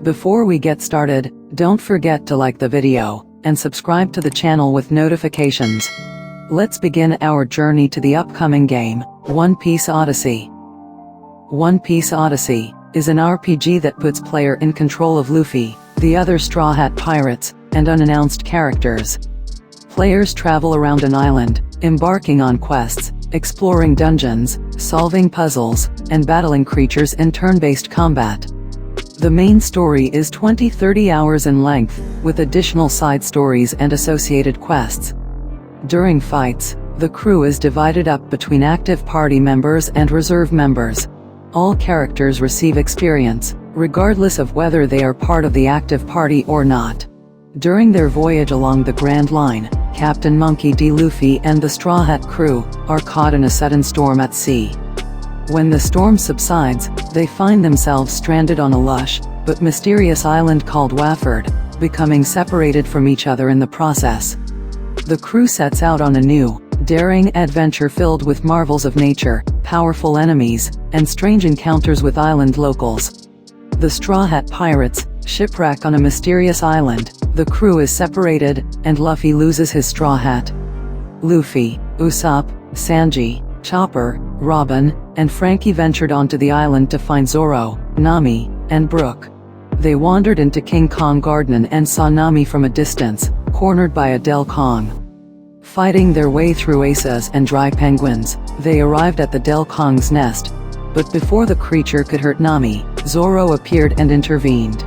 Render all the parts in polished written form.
Before we get started, don't forget to like the video and subscribe to the channel with notifications. Let's begin our journey to the upcoming game, One Piece Odyssey. One Piece Odyssey is an RPG that puts player in control of Luffy, the other Straw Hat pirates, and unannounced characters. Players travel around an island, embarking on quests, exploring dungeons, solving puzzles, and battling creatures in turn-based combat. The main story is 20-30 hours in length, with additional side stories and associated quests. During fights, the crew is divided up between active party members and reserve members. All characters receive experience, regardless of whether they are part of the active party or not. During their voyage along the Grand Line, Captain Monkey D. Luffy and the Straw Hat crew are caught in a sudden storm at sea. When the storm subsides, they find themselves stranded on a lush but mysterious island called Waford, becoming separated from each other in the process. The crew sets out on a new, daring adventure filled with marvels of nature, powerful enemies, and strange encounters with island locals. The Straw Hat pirates shipwreck on a mysterious island, the crew is separated, and Luffy loses his straw hat. Luffy, Usopp, Sanji, Chopper, Robin, and Franky ventured onto the island to find Zoro, Nami, and Brook. They wandered into King Kong Garden and saw Nami from a distance, cornered by a Del Kong. Fighting their way through Aces and dry penguins, they arrived at the Del Kong's nest. But before the creature could hurt Nami, Zoro appeared and intervened.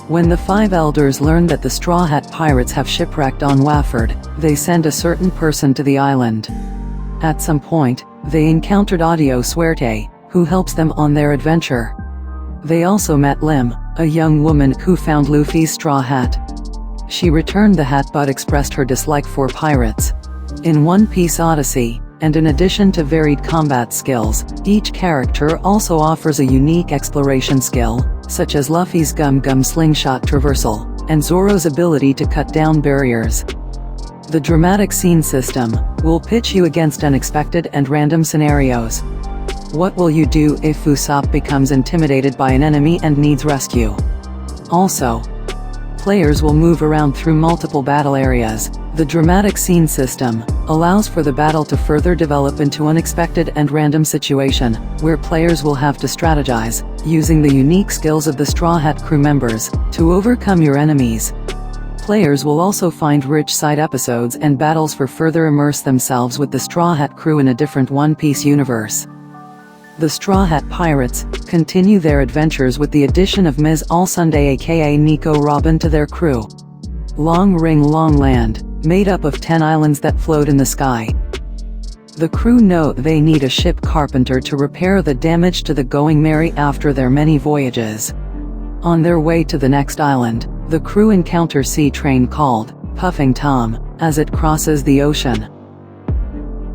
When the five elders learned that the Straw Hat pirates have shipwrecked on Waford, they send a certain person to the island. At some point, they encountered Audio Suerte, who helps them on their adventure. They also met Lim, a young woman who found Luffy's straw hat. She returned the hat but expressed her dislike for pirates. In One Piece Odyssey, and in addition to varied combat skills, each character also offers a unique exploration skill, such as Luffy's Gum Gum Slingshot Traversal, and Zoro's ability to cut down barriers. The dramatic scene system will pitch you against unexpected and random scenarios. What will you do if Usopp becomes intimidated by an enemy and needs rescue? Also, players will move around through multiple battle areas. The dramatic scene system allows for the battle to further develop into unexpected and random situation, where players will have to strategize, using the unique skills of the Straw Hat crew members, to overcome your enemies. Players will also find rich side episodes and battles for further immerse themselves with the Straw Hat crew in a different One Piece universe. The Straw Hat pirates continue their adventures with the addition of Ms. Allsunday aka Nico Robin to their crew. Long Ring Long Land, made up of 10 islands that float in the sky. The crew know they need a ship carpenter to repair the damage to the Going Merry after their many voyages. On their way to the next island, the crew encounter sea train called Puffing Tom as it crosses the ocean.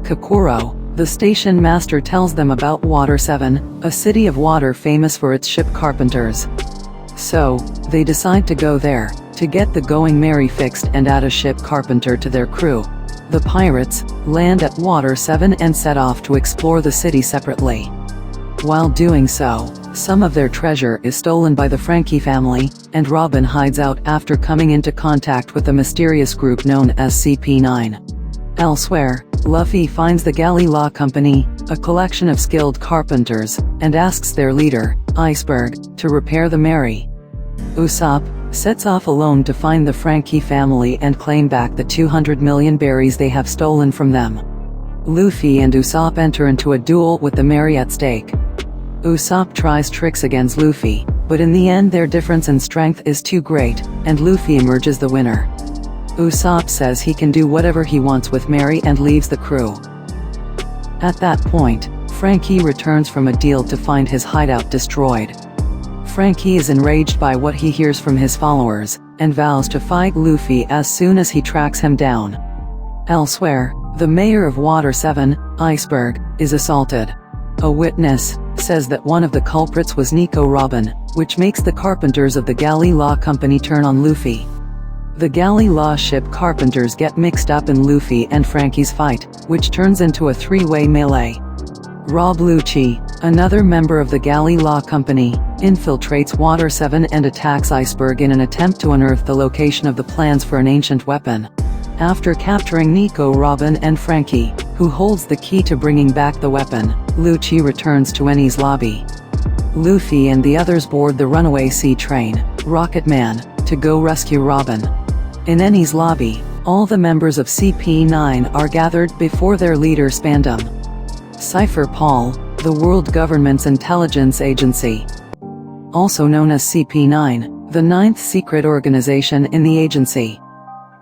Kokoro, the station master, tells them about Water 7, a city of water famous for its ship carpenters. So, they decide to go there, to get the Going Merry fixed and add a ship carpenter to their crew. The pirates land at Water 7 and set off to explore the city separately. While doing so, some of their treasure is stolen by the Franky family, and Robin hides out after coming into contact with a mysterious group known as CP9. Elsewhere, Luffy finds the Galley Law Company, a collection of skilled carpenters, and asks their leader, Iceberg, to repair the Merry. Usopp sets off alone to find the Franky family and claim back the 200 million berries they have stolen from them. Luffy and Usopp enter into a duel with the Merry at stake. Usopp tries tricks against Luffy, but in the end their difference in strength is too great, and Luffy emerges the winner. Usopp says he can do whatever he wants with Merry and leaves the crew. At that point, Franky returns from a deal to find his hideout destroyed. Franky is enraged by what he hears from his followers, and vows to fight Luffy as soon as he tracks him down. Elsewhere, the mayor of Water 7, Iceberg, is assaulted. A witness says that one of the culprits was Nico Robin, which makes the carpenters of the Galley Law Company turn on Luffy. The Galley Law ship carpenters get mixed up in Luffy and Franky's fight, which turns into a three-way melee. Rob Lucci, another member of the Galley Law Company, infiltrates Water 7 and attacks Iceberg in an attempt to unearth the location of the plans for an ancient weapon. After capturing Nico, Robin and Frankie, who holds the key to bringing back the weapon, Lucci returns to Enies lobby. Luffy and the others board the runaway sea train, Rocket Man, to go rescue Robin. In Enies lobby, all the members of CP9 are gathered before their leader Spandam. Cypher Paul, the world government's intelligence agency, also known as CP9, the ninth secret organization in the agency,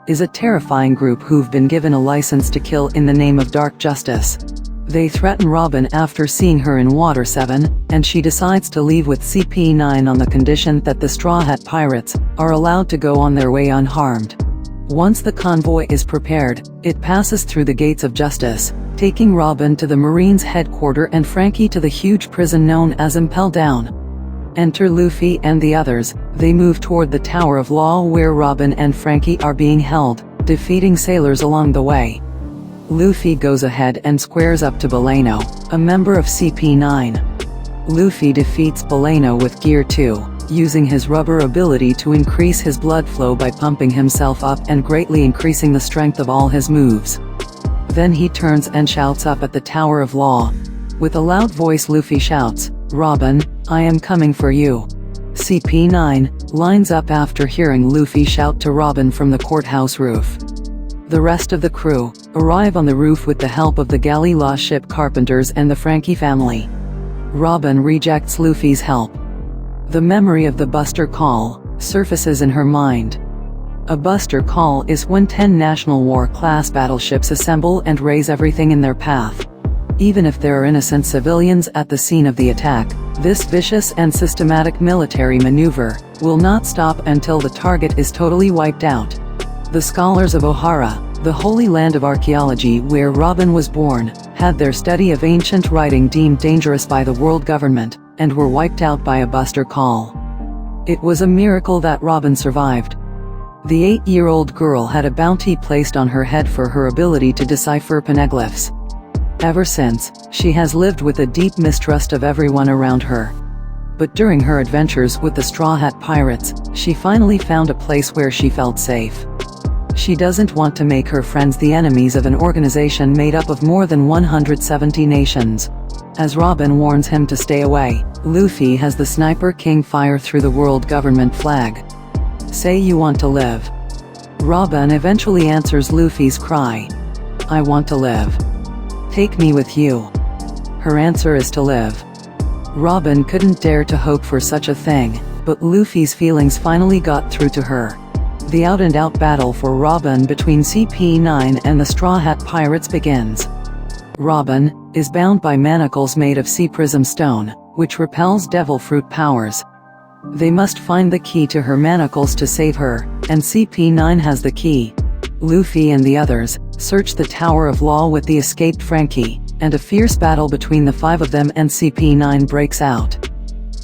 is a terrifying group who've been given a license to kill in the name of dark justice. They threaten Robin after seeing her in Water 7, and she decides to leave with CP9 on the condition that the Straw Hat Pirates are allowed to go on their way unharmed. Once the convoy is prepared, it passes through the gates of justice, taking Robin to the Marines' headquarters and Frankie to the huge prison known as Impel Down. Enter Luffy and the others. They move toward the Tower of Law where Robin and Frankie are being held, defeating sailors along the way. Luffy goes ahead and squares up to Baleno, a member of CP9. Luffy defeats Baleno with Gear 2, using his rubber ability to increase his blood flow by pumping himself up and greatly increasing the strength of all his moves. Then he turns and shouts up at the Tower of Law. With a loud voice Luffy shouts, "Robin, I am coming for you." CP9 lines up after hearing Luffy shout to Robin from the courthouse roof. The rest of the crew arrive on the roof with the help of the galley law ship carpenters and the Frankie family. Robin rejects Luffy's help. The memory of the Buster Call surfaces in her mind. A Buster Call is when 10 National War-class battleships assemble and raise everything in their path. Even if there are innocent civilians at the scene of the attack, this vicious and systematic military maneuver will not stop until the target is totally wiped out. The scholars of Ohara, the holy land of archaeology where Robin was born, had their study of ancient writing deemed dangerous by the world government, and were wiped out by a Buster Call. It was a miracle that Robin survived. The 8-year-old girl had a bounty placed on her head for her ability to decipher poneglyphs. Ever since, she has lived with a deep mistrust of everyone around her. But during her adventures with the Straw Hat Pirates, she finally found a place where she felt safe. She doesn't want to make her friends the enemies of an organization made up of more than 170 nations. As Robin warns him to stay away, Luffy has the Sniper King fire through the world government flag. "Say you want to live." Robin eventually answers Luffy's cry. "I want to live. Take me with you." Her answer is to live. Robin couldn't dare to hope for such a thing, but Luffy's feelings finally got through to her. The out-and-out battle for Robin between CP9 and the Straw Hat Pirates begins. Robin is bound by manacles made of sea prism stone, which repels devil fruit powers. They must find the key to her manacles to save her, and CP9 has the key. Luffy and the others search the Tower of Law with the escaped Frankie, and a fierce battle between the 5 of them and CP9 breaks out.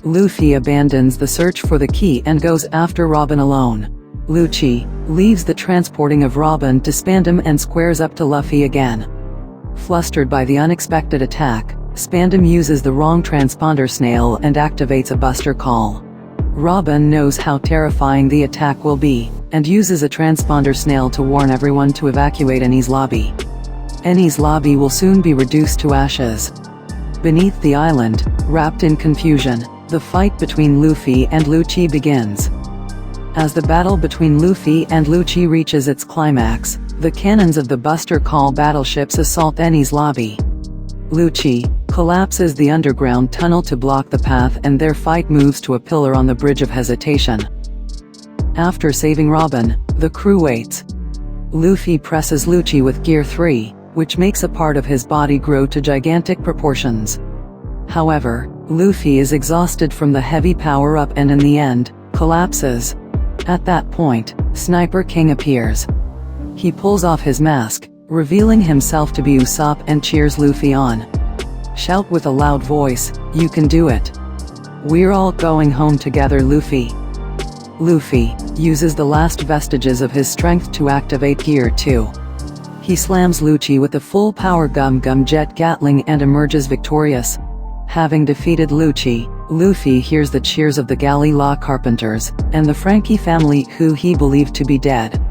Luffy abandons the search for the key and goes after Robin alone. Lucci leaves the transporting of Robin to Spandam and squares up to Luffy again. Flustered by the unexpected attack, Spandam uses the wrong transponder snail and activates a Buster Call. Robin knows how terrifying the attack will be, and uses a transponder snail to warn everyone to evacuate Enies lobby. Enies lobby will soon be reduced to ashes. Beneath the island, wrapped in confusion, the fight between Luffy and Lucci begins. As the battle between Luffy and Lucci reaches its climax, the cannons of the Buster Call battleships assault Enies lobby. Lucci collapses the underground tunnel to block the path and their fight moves to a pillar on the Bridge of Hesitation. After saving Robin, the crew waits. Luffy presses Lucci with Gear 3, which makes a part of his body grow to gigantic proportions. However, Luffy is exhausted from the heavy power-up and in the end, collapses. At that point, Sniper King appears. He pulls off his mask, revealing himself to be Usopp and cheers Luffy on. Shout with a loud voice, "You can do it. We're all going home together, Luffy." Luffy uses the last vestiges of his strength to activate Gear 2. He slams Lucci with a full power Gum Gum Jet Gatling and emerges victorious. Having defeated Lucci, Luffy hears the cheers of the galley law carpenters, and the Frankie family who he believed to be dead.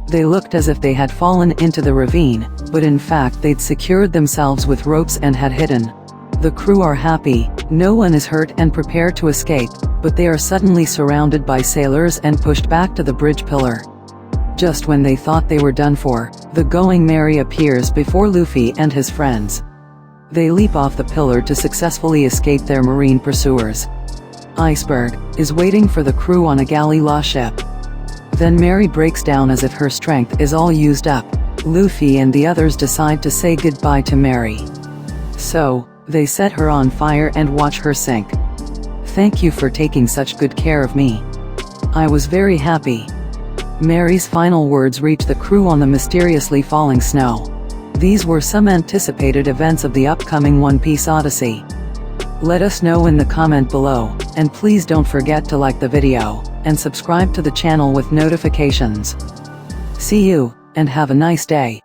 They looked as if they had fallen into the ravine, but in fact they'd secured themselves with ropes and had hidden. The crew are happy, no one is hurt and prepare to escape, but they are suddenly surrounded by sailors and pushed back to the bridge pillar. Just when they thought they were done for, the Going Merry appears before Luffy and his friends. They leap off the pillar to successfully escape their marine pursuers. Iceberg is waiting for the crew on a galley law ship. Then Mary breaks down as if her strength is all used up. Luffy and the others decide to say goodbye to Mary. So, they set her on fire and watch her sink. "Thank you for taking such good care of me. I was very happy." Mary's final words reach the crew on the mysteriously falling snow. These were some anticipated events of the upcoming One Piece Odyssey. Let us know in the comment below, and please don't forget to like the video, and subscribe to the channel with notifications. See you, and have a nice day.